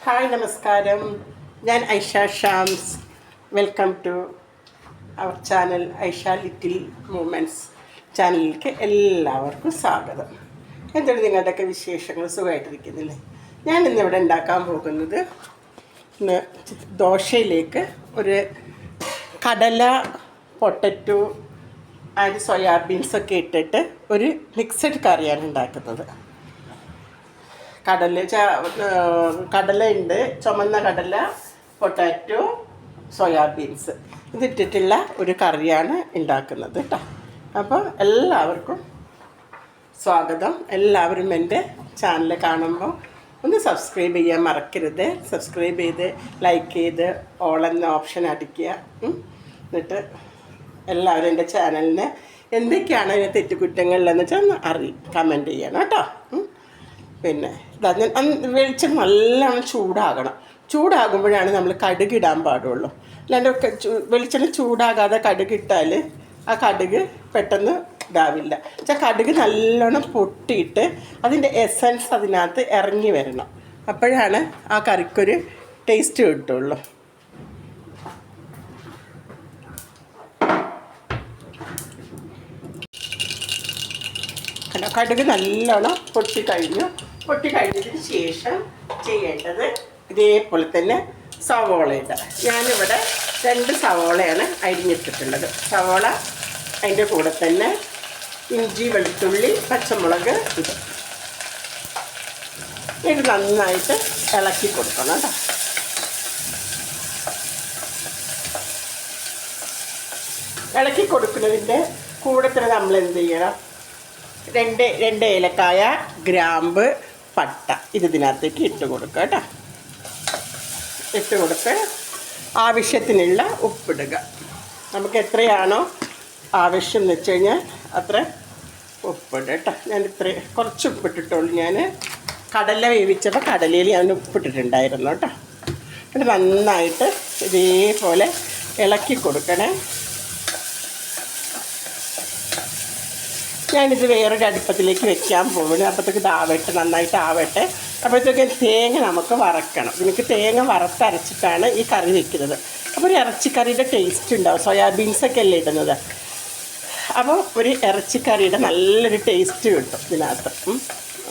Hi നമസ്കാരം, ഞാൻ Aisha Shams. Welcome to our channel Aisha little moments ചാനലിലേക്ക് എല്ലാവർക്കും സ്വാഗതം. എന്താണ് നിങ്ങളുടെയൊക്കെ വിശേഷങ്ങൾ? സുഖമായിട്ടിരിക്കുന്നില്ലേ? ഞാൻ ഇന്നിവിടെ ഉണ്ടാക്കാൻ പോകുന്നത് ദോശയിലേക്ക് ഒരു കടല, പൊട്ടറ്റോ ആൻഡ് സോയാബീൻസൊക്കെ ഇട്ടിട്ട് ഒരു മിക്സഡ് കറിയാണ് ഉണ്ടാക്കുന്നത്. കടലയുണ്ട്, ചുമന്ന കടല, പൊട്ടാറ്റോ, സോയാബീൻസ് ഇതിട്ടിട്ടുള്ള ഒരു കറിയാണ് ഉണ്ടാക്കുന്നത് കേട്ടോ. അപ്പോൾ എല്ലാവർക്കും സ്വാഗതം. എല്ലാവരും എൻ്റെ ചാനൽ കാണുമ്പോൾ ഒന്ന് സബ്സ്ക്രൈബ് ചെയ്യാൻ മറക്കരുത്. സബ്സ്ക്രൈബ് ചെയ്ത് ലൈക്ക് ചെയ്ത് ഓൾ എന്ന ഓപ്ഷൻ അടിക്കുക. എന്നിട്ട് എല്ലാവരും എൻ്റെ ചാനലിന് എന്തൊക്കെയാണ് അതിന് തെറ്റുകുറ്റങ്ങളിലെന്ന് വെച്ചാൽ ഒന്ന് കമൻറ്റ് ചെയ്യണം കേട്ടോ. പിന്നെ വെളിച്ചം നല്ലോണം ചൂടാകുമ്പോഴാണ് നമ്മൾ കടുകിടാൻ പാടുള്ളൂ. അല്ലാണ്ട് വെളിച്ചെണ്ണ ചൂടാകാതെ കടുകിട്ടാൽ ആ കടുക് പെട്ടെന്ന് ഇതാവില്ല. പക്ഷേ കടുക് നല്ലോണം പൊട്ടിയിട്ട് അതിൻ്റെ എസൻസ് അതിനകത്ത് ഇറങ്ങി വരണം. അപ്പോഴാണ് ആ കറിക്കൊരു ടേസ്റ്റ് കിട്ടുള്ളൂ. കടുക് നല്ലോണം പൊട്ടിക്കഴിഞ്ഞതിന് ശേഷം ചെയ്യേണ്ടത് ഇതേപോലെ തന്നെ സവോള ഇടുക. ഞാനിവിടെ 2 സവോളയാണ് അരിഞ്ഞിട്ടിട്ടുള്ളത്. സവോള അതിൻ്റെ കൂടെ തന്നെ ഇഞ്ചി, വെളുത്തുള്ളി, പച്ചമുളക് ഇടും. ഇത് നന്നായിട്ട് ഇളക്കി കൊടുക്കണം കേട്ടോ. ഇളക്കി കൊടുക്കുന്നതിൻ്റെ കൂടെ തന്നെ നമ്മൾ എന്ത് ചെയ്യണം? രണ്ട് ഏലക്കായ, ഗ്രാമ്പ്, പട്ട ഇതിനകത്തേക്ക് ഇട്ട് കൊടുക്കുക കേട്ടോ. ഇട്ട് കൊടുത്ത് ആവശ്യത്തിനുള്ള ഉപ്പിടുക. നമുക്ക് എത്രയാണോ ആവശ്യം എന്ന് വെച്ച് കഴിഞ്ഞാൽ അത്ര ഉപ്പിടുക കേട്ടോ. ഞാൻ കുറച്ച് ഉപ്പിട്ടിട്ടുള്ളൂ. ഞാൻ കടല വേവിച്ചപ്പോൾ കടലയിൽ ഞാൻ ഉപ്പിട്ടിട്ടുണ്ടായിരുന്നു കേട്ടോ. എന്നിട്ട് നന്നായിട്ട് ഇതേപോലെ ഇളക്കി കൊടുക്കണേ. ഞാനിത് വേറൊരു അടുപ്പത്തിലേക്ക് വെക്കാൻ പോകുന്നു. അപ്പോഴത്തേക്ക് നന്നായിട്ട് ആവട്ടെ. അപ്പോഴത്തേക്ക് തേങ്ങ നമുക്ക് വറക്കണം. എനിക്ക് തേങ്ങ വറുത്തരച്ചിട്ടാണ് ഈ കറി വെക്കുന്നത്. അപ്പോൾ ഒരു ഇറച്ചിക്കറിയുടെ ടേസ്റ്റ് ഉണ്ടാവും. സോയാബീൻസൊക്കെ അല്ലേ ഇടുന്നത്. അപ്പോൾ ഒരു ഇറച്ചിക്കറിയുടെ നല്ലൊരു ടേസ്റ്റ് കിട്ടും ഇതിനകത്ത്.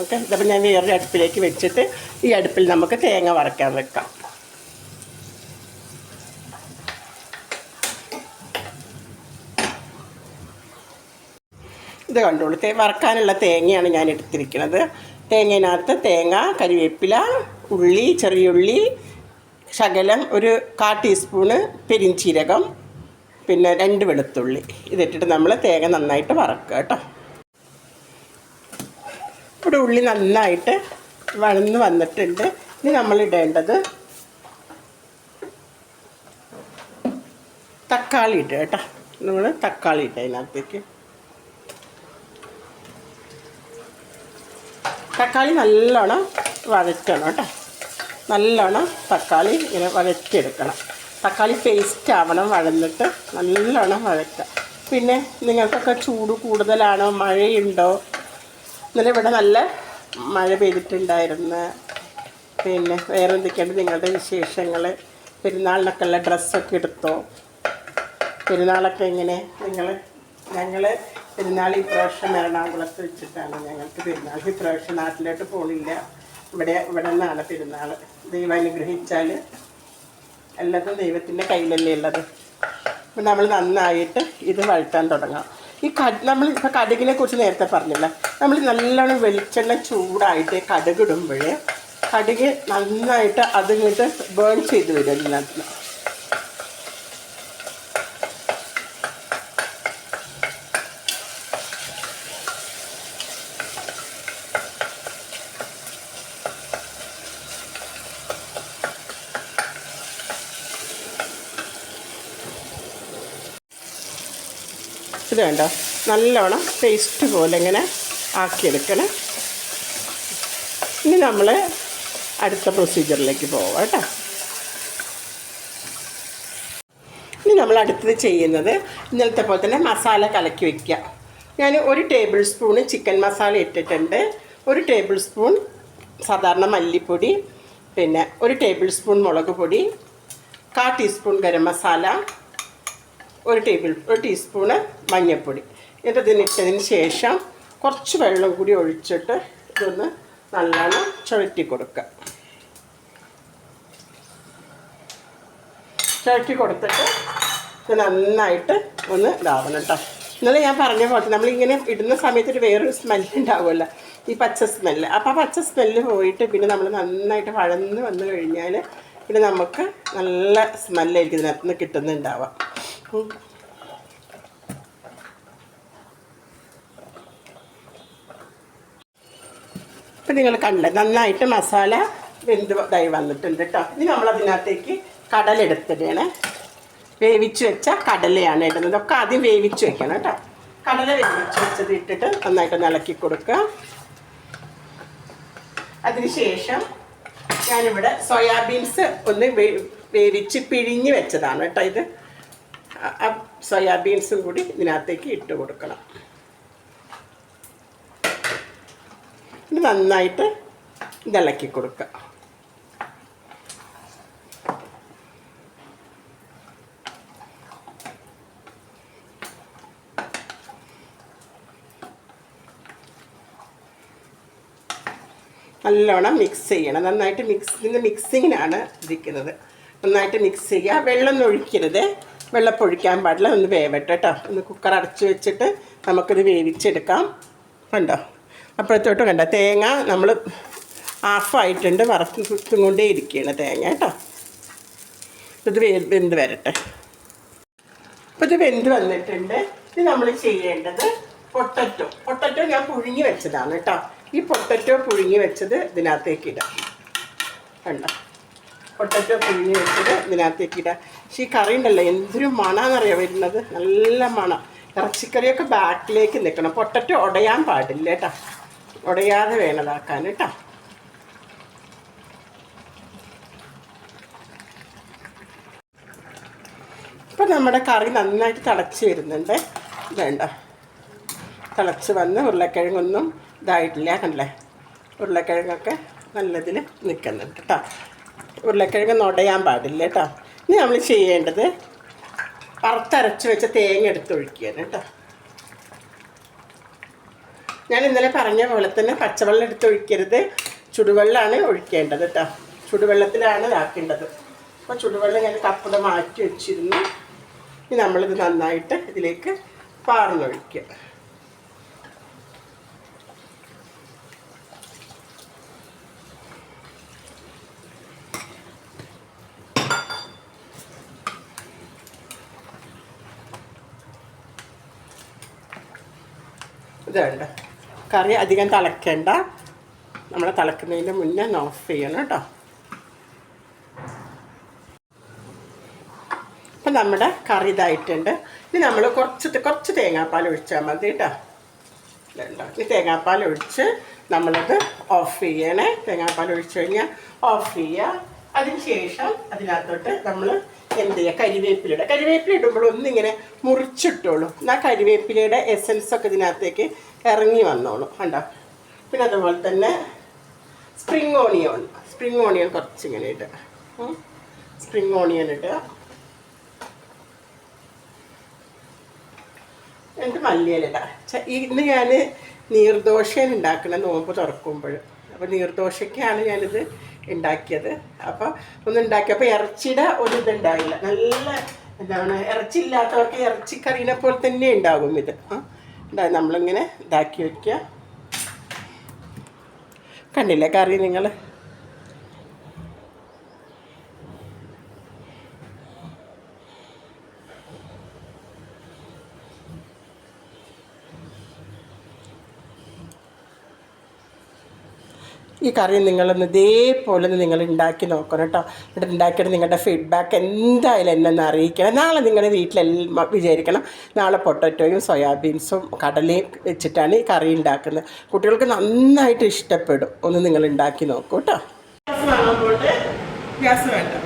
ഓക്കെ, ഇതപ്പോൾ ഞാൻ വേറൊരു അടുപ്പിലേക്ക് വെച്ചിട്ട് ഈ അടുപ്പിൽ നമുക്ക് തേങ്ങ വറക്കാൻ വെക്കാം. ഇത് കണ്ടോളൂ, വറക്കാനുള്ള തേങ്ങയാണ് ഞാൻ എടുത്തിരിക്കുന്നത്. തേങ്ങയിനകത്ത് തേങ്ങ, കരിവേപ്പില, ഉള്ളി, ചെറിയുള്ളി, ശകലം ഒരു 1/4 ടീസ്പൂണ് പെരിഞ്ചീരകം, പിന്നെ 2 വെളുത്തുള്ളി ഇതിട്ടിട്ട് നമ്മൾ തേങ്ങ നന്നായിട്ട് വറക്കുക കേട്ടോ. ഇവിടെ ഉള്ളി നന്നായിട്ട് വഴന്ന് വന്നിട്ടുണ്ട്. ഇനി നമ്മൾ ഇടേണ്ടത് തക്കാളി ഇടുക കേട്ടോ. നമ്മൾ തക്കാളി ഇടുക അതിനകത്തേക്ക്. തക്കാളി നല്ലോണം വഴറ്റണം കേട്ടോ. നല്ലോണം തക്കാളി ഇങ്ങനെ വഴറ്റിയെടുക്കണം. തക്കാളി പേസ്റ്റ് ആവണം, വഴന്നിട്ട് നല്ലോണം വഴറ്റുക. പിന്നെ നിങ്ങൾക്കൊക്കെ ചൂട് കൂടുതലാണോ, മഴയുണ്ടോ? ഇന്നലെ ഇവിടെ നല്ല മഴ പെയ്തിട്ടുണ്ടായിരുന്നു. പിന്നെ വേറെ എന്തൊക്കെയാണ് നിങ്ങളുടെ വിശേഷങ്ങൾ? പെരുന്നാളിനൊക്കെ ഉള്ള ഡ്രസ്സൊക്കെ എടുത്തോ? പെരുന്നാളൊക്കെ എങ്ങനെ? ഞങ്ങൾ പെരുന്നാൾ ഇപ്രാവശ്യം എറണാകുളത്ത് വെച്ചിട്ടാണ് ഞങ്ങൾക്ക് പെരുന്നാൾ. ഇപ്രാവശ്യം നാട്ടിലോട്ട് പോണില്ല. ഇവിടെ നിന്നാണ് പെരുന്നാൾ. ദൈവം അനുഗ്രഹിച്ചാൽ എല്ലാതും ദൈവത്തിൻ്റെ കയ്യിലല്ലേ ഉള്ളത്. അപ്പം നമ്മൾ നന്നായിട്ട് ഇത് വഴറ്റാൻ തുടങ്ങാം. നമ്മൾ ഇപ്പോൾ കടുകിനെ കുറിച്ച് നേരത്തെ പറഞ്ഞില്ല. നമ്മൾ നല്ലോണം വെളിച്ചെണ്ണ ചൂടായിട്ട് കടുകിടുമ്പോൾ കടുക് നന്നായിട്ട് അതിങ്ങോട്ട് ബേൺ ചെയ്ത് വരും അതിനകത്ത്. ഇത് വേണ്ട നല്ലോണം പേസ്റ്റ് പോലെ ഇങ്ങനെ ആക്കിയെടുക്കണം. ഇനി നമ്മൾ അടുത്ത പ്രൊസീജിയറിലേക്ക് പോവാം കേട്ടോ. ഇനി നമ്മൾ അടുത്തത് ചെയ്യുന്നത് ഇന്നലത്തെ പോലെ തന്നെ മസാല കലക്കി വയ്ക്കുക. ഞാൻ 1 ടേബിൾ സ്പൂണ് ചിക്കൻ മസാല ഇട്ടിട്ടുണ്ട്. 1 ടേബിൾ സ്പൂൺ സാധാരണ മല്ലിപ്പൊടി, പിന്നെ 1 ടേബിൾ സ്പൂൺ മുളക് പൊടി, 1/4 ടീസ്പൂൺ ഗരം മസാല, 1 ടീസ്പൂണ് മഞ്ഞൾപ്പൊടി. ഇതിട്ടതിന് ശേഷം കുറച്ച് വെള്ളം കൂടി ഒഴിച്ചിട്ട് ഇതൊന്ന് നല്ലോണം ചുഴറ്റി കൊടുക്കുക. ചുഴറ്റി കൊടുത്തിട്ട് ഇത് നന്നായിട്ട് ഒന്ന് ഇതാവണം കേട്ടോ. ഇന്നലെ ഞാൻ പറഞ്ഞ പോലെ നമ്മളിങ്ങനെ ഇടുന്ന സമയത്ത് ഒരു വേറൊരു സ്മെല്ല് ഉണ്ടാവുമല്ലോ, ഈ പച്ച സ്മെല്ല്. അപ്പോൾ ആ പച്ച സ്മെല്ല് പോയിട്ട് പിന്നെ നമ്മൾ നന്നായിട്ട് വഴന്ന് വന്നു കഴിഞ്ഞാൽ പിന്നെ നമുക്ക് നല്ല സ്മെല്ലായിരിക്കും ഇതിനകത്ത് നിന്ന് കിട്ടുന്നുണ്ടാവാം. ഇപ്പം നിങ്ങൾ കണ്ടില്ലേ നന്നായിട്ട് മസാല വെന്ത് ഇതായി വന്നിട്ടുണ്ട് കേട്ടോ. ഇനി നമ്മളതിനകത്തേക്ക് കടലെടുത്തിടണേ. വേവിച്ച് വെച്ച കടലയാണ് ഇടുന്നത്. ഒക്കെ ആദ്യം വേവിച്ച് വെക്കണം കേട്ടോ. കടല വേവിച്ച് വെച്ചത് ഇട്ടിട്ട് നന്നായിട്ട് ഇളക്കി കൊടുക്കുക. അതിനുശേഷം ഞാനിവിടെ സോയാബീൻസ് ഒന്ന് വേവിച്ച് പിഴിഞ്ഞ് വെച്ചതാണ് കേട്ടോ. ഇത് സോയാബീൻസും കൂടി ഇതിനകത്തേക്ക് ഇട്ട് കൊടുക്കണം. ഇത് നന്നായിട്ട് ഇളക്കി കൊടുക്കുക. നല്ലോണം മിക്സ് ചെയ്യണം. നന്നായിട്ട് മിക്സിങ്ങിനാണ് ഇരിക്കുന്നത്. നന്നായിട്ട് മിക്സ് ചെയ്യുക. വെള്ളം ഒഴിക്കരുത്, വെള്ളപ്പൊഴിക്കാൻ പാടില്ല. ഒന്ന് വേവട്ടെ കേട്ടോ. ഒന്ന് കുക്കർ അടച്ച് വെച്ചിട്ട് നമുക്കിത് വേവിച്ചെടുക്കാം. കണ്ടോ അപ്പോഴത്തോട്ട് കണ്ടോ തേങ്ങ നമ്മൾ ഹാഫായിട്ടുണ്ട്. വറുത്തും കൊണ്ടേ ഇരിക്കുകയാണ് തേങ്ങ കേട്ടോ. ഇത് വെന്ത് വരട്ടെ. അപ്പോൾ ഇത് വെന്ത് വന്നിട്ടുണ്ട്. ഇത് നമ്മൾ ചെയ്യേണ്ടത് പൊട്ടറ്റോ ഞാൻ പുഴുങ്ങി വെച്ചതാണ് കേട്ടോ. ഈ പൊട്ടറ്റോ പുഴുങ്ങി വെച്ചത് ഇതിനകത്തേക്ക് ഇടാം. കണ്ടോ പൊട്ടറ്റോ പുഴുങ്ങി വെച്ചത് ഇതിനകത്തേക്ക് ഇടാം. പക്ഷേ ഈ കറി ഉണ്ടല്ലോ എന്തൊരു മണമെന്നറിയാം വരുന്നത്. നല്ല മണം. ഇറച്ചിക്കറിയൊക്കെ ബാക്കിലേക്ക് നിൽക്കണം. പൊട്ടറ്റോ ഉടയാൻ പാടില്ല കേട്ടോ. ഉടയാതെ വേണതാക്കാൻ കേട്ടോ. ഇപ്പം നമ്മുടെ കറി നന്നായിട്ട് തിളച്ച് വരുന്നുണ്ട്. വേണ്ട തിളച്ച് വന്ന് ഉരുളക്കിഴങ്ങൊന്നും ഇതായിട്ടില്ല. കണ്ടല്ലേ ഉരുളക്കിഴങ്ങൊക്കെ നല്ലതിൽ നിൽക്കുന്നുണ്ട് കേട്ടോ. ഉരുളക്കിഴങ്ങ് ഉടയാൻ പാടില്ല കേട്ടോ. ഇനി നമ്മൾ ചെയ്യേണ്ടത് വറുത്തരച്ച് വെച്ച തേങ്ങ എടുത്തൊഴിക്കുകയാണ് കേട്ടോ. ഞാൻ ഇന്നലെ പറഞ്ഞ പോലെ തന്നെ പച്ചവെള്ളം എടുത്തൊഴിക്കരുത്, ചുടുവെള്ളമാണ് ഒഴിക്കേണ്ടത് കേട്ടോ. ചുടുവെള്ളത്തിലാണ് ഇതാക്കേണ്ടത്. അപ്പോൾ ചുടുവെള്ളം ഞാൻ കപ്പുടെ മാറ്റി വെച്ചിരുന്നു. ഇനി നമ്മളിത് നന്നായിട്ട് ഇതിലേക്ക് പാർന്നൊഴിക്കുക. ഇതുണ്ട് കറി അധികം തിളയ്ക്കേണ്ട. നമ്മൾ തിളക്കുന്നതിന് മുന്നേ ഓഫ് ചെയ്യണം കേട്ടോ. അപ്പം നമ്മുടെ കറി ഇതായിട്ടുണ്ട്. ഇനി നമ്മൾ കുറച്ച് തേങ്ങാപ്പാൽ ഒഴിച്ചാൽ മതി കേട്ടോ. ഇതുണ്ടോ ഈ തേങ്ങാപ്പാൽ ഒഴിച്ച് നമ്മളിത് ഓഫ് ചെയ്യണേ. തേങ്ങാപ്പാൽ ഒഴിച്ച് കഴിഞ്ഞാൽ ഓഫ് ചെയ്യുക. അതിന് ശേഷം അതിനകത്തോട്ട് നമ്മൾ എന്ത് ചെയ്യുക, കരിവേപ്പില ഇടുമ്പോൾ ഒന്നിങ്ങനെ മുറിച്ചിട്ടോളൂ. എന്നാൽ കരിവേപ്പിലയുടെ എസൻസൊക്കെ ഇതിനകത്തേക്ക് ഇറങ്ങി വന്നോളൂ. കണ്ടോ. പിന്നെ അതുപോലെ തന്നെ സ്പ്രിങ് ഓണിയൻ കുറച്ചിങ്ങനെ ഇടുക. സ്പ്രിങ് ഓണിയൻ ഇടുക. എന്നിട്ട് മല്ലിയിലിടുക. ഇന്ന് ഞാൻ നീർദോശയാണ് ഉണ്ടാക്കുന്നത് നോമ്പ് തുറക്കുമ്പോൾ. അപ്പോൾ നീർദോശയ്ക്കാണ് ഞാനിത് ഉണ്ടാക്കിയത്. അപ്പോൾ ഉണ്ടാക്കിയപ്പോൾ ഇറച്ചിയുടെ ഒരു ഇതുണ്ടായില്ല. നല്ല എന്താണ് ഇറച്ചിയില്ലാത്തവർക്ക് ഇറച്ചിക്കറീനെ പോലെ തന്നെ ഉണ്ടാകും ഇത്. നമ്മളിങ്ങനെ ഇതാക്കി വയ്ക്കുക. കണ്ടില്ലേ കറി നിങ്ങൾ. ഈ കറി നിങ്ങളൊന്ന് ഇതേപോലെ നിങ്ങൾ ഉണ്ടാക്കി നോക്കണം കേട്ടോ. എന്നിട്ട് ഉണ്ടാക്കിയിട്ട് നിങ്ങളുടെ ഫീഡ്ബാക്ക് എന്തായാലും എന്നെ ഒന്ന് അറിയിക്കണം. നാളെ നിങ്ങളുടെ വീട്ടിലെല്ലാം വിചാരിക്കണം നാളെ പൊട്ടറ്റോയും സോയാബീൻസും കടലയും വെച്ചിട്ടാണ് ഈ കറി ഉണ്ടാക്കുന്നത്. കുട്ടികൾക്ക് നന്നായിട്ട് ഇഷ്ടപ്പെടും. ഒന്ന് നിങ്ങൾ ഉണ്ടാക്കി നോക്കൂ കേട്ടോ. ഗ്യാസ് വേണ്ട.